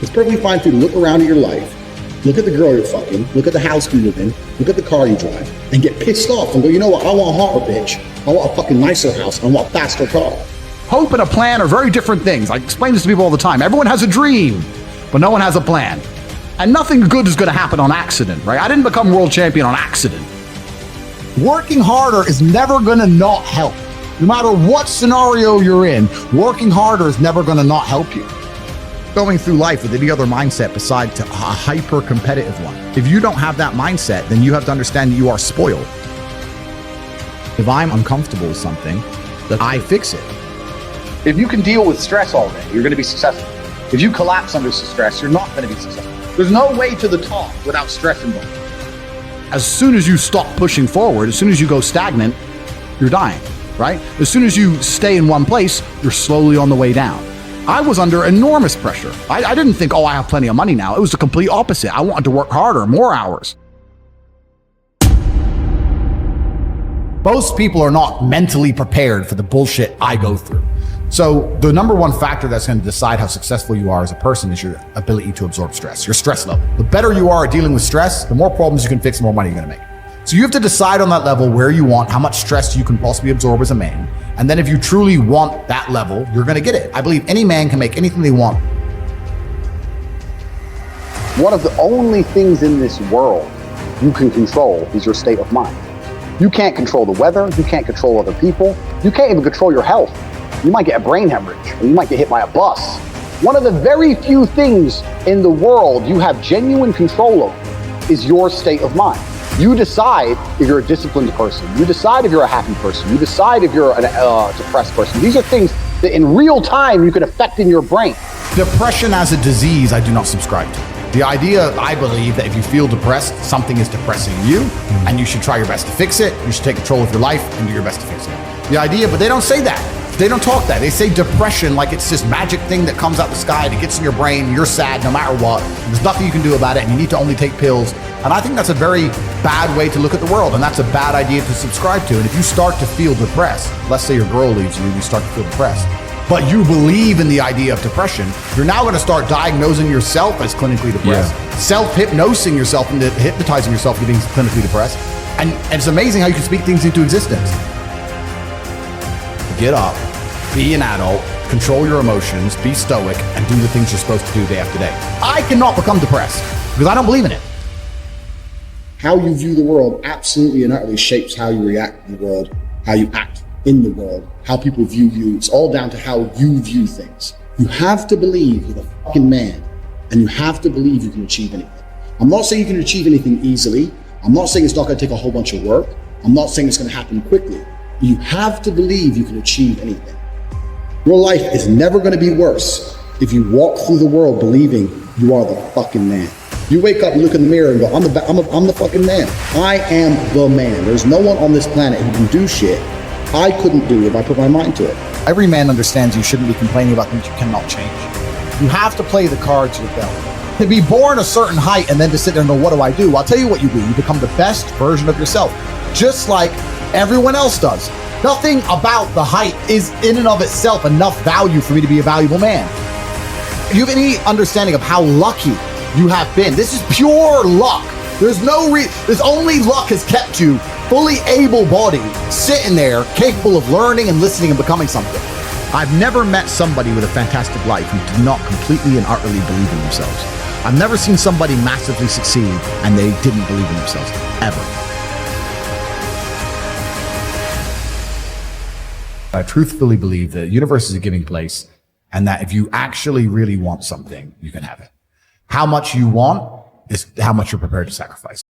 It's perfectly fine for you to look around at your life, look at the girl you're fucking, look at the house you live in, look at the car you drive, and get pissed off and go, you know what, I want a hotter bitch. I want a fucking nicer house. I want a faster car. Hope and a plan are very different things. I explain this to people all the time. Everyone has a dream, but no one has a plan. And nothing good is going to happen on accident, right? I didn't become world champion on accident. Working harder is never going to not help. No matter what scenario you're in, working harder is never going to not help you. Going through life with any other mindset besides a hyper-competitive one. If you don't have that mindset, then you have to understand that you are spoiled. If I'm uncomfortable with something, then I fix it. If you can deal with stress all day, you're going to be successful. If you collapse under stress, you're not going to be successful. There's no way to the top without stress involved. As soon as you stop pushing forward, as soon as you go stagnant, you're dying, right? As soon as you stay in one place, you're slowly on the way down. I was under enormous pressure. I didn't think, oh, I have plenty of money now. It was the complete opposite. I wanted to work harder, more hours. Most people are not mentally prepared for the bullshit I go through. So the number one factor that's going to decide how successful you are as a person is your ability to absorb stress, your stress level. The better you are at dealing with stress, the more problems you can fix, the more money you're going to make. So you have to decide on that level where you want, how much stress you can possibly absorb as a man. And then if you truly want that level, you're going to get it. I believe any man can make anything they want. One of the only things in this world you can control is your state of mind. You can't control the weather. You can't control other people. You can't even control your health. You might get a brain hemorrhage, or you might get hit by a bus. One of the very few things in the world you have genuine control over is your state of mind. You decide if you're a disciplined person. You decide if you're a happy person. You decide if you're a depressed person. These are things that in real time you can affect in your brain. Depression as a disease, I do not subscribe to. The idea, I believe, that if you feel depressed, something is depressing you, and you should try your best to fix it. You should take control of your life and do your best to fix it. The idea, but they don't say that. They don't talk that. They say depression like it's this magic thing that comes out the sky, that gets in your brain, you're sad no matter what. There's nothing you can do about it, and you need to only take pills. And I think that's a very bad way to look at the world, and that's a bad idea to subscribe to. And if you start to feel depressed, let's say your girl leaves you and you start to feel depressed, but you believe in the idea of depression, you're now going to start diagnosing yourself as clinically depressed, self-hypnosing yourself into hypnotizing yourself into being clinically depressed. And it's amazing how you can speak things into existence. Get up, be an adult, control your emotions, be stoic, and do the things you're supposed to do day after day. I cannot become depressed because I don't believe in it. How you view the world absolutely and utterly shapes how you react in the world, how you act in the world, how people view you. It's all down to how you view things. You have to believe you're the fucking man, and you have to believe you can achieve anything. I'm not saying you can achieve anything easily. I'm not saying it's not going to take a whole bunch of work. I'm not saying it's going to happen quickly. You have to believe you can achieve anything. Your life is never going to be worse if you walk through the world believing you are the fucking man. You wake up, look in the mirror and go, I'm the fucking man. I am the man. There's no one on this planet who can do shit I couldn't do if I put my mind to it. Every man understands you shouldn't be complaining about things you cannot change. You have to play the cards you're dealt. To be born a certain height and then to sit there and go, what do I do? I'll tell you what you do. You become the best version of yourself, just like everyone else does. Nothing about the height is in and of itself enough value for me to be a valuable man. If you have any understanding of how lucky you have been, this is pure luck. There's only luck has kept you fully able-bodied, sitting there, capable of learning and listening and becoming something. I've never met somebody with a fantastic life who did not completely and utterly believe in themselves. I've never seen somebody massively succeed and they didn't believe in themselves, ever. I truthfully believe that the universe is a giving place, and that if you actually really want something, you can have it. How much you want is how much you're prepared to sacrifice.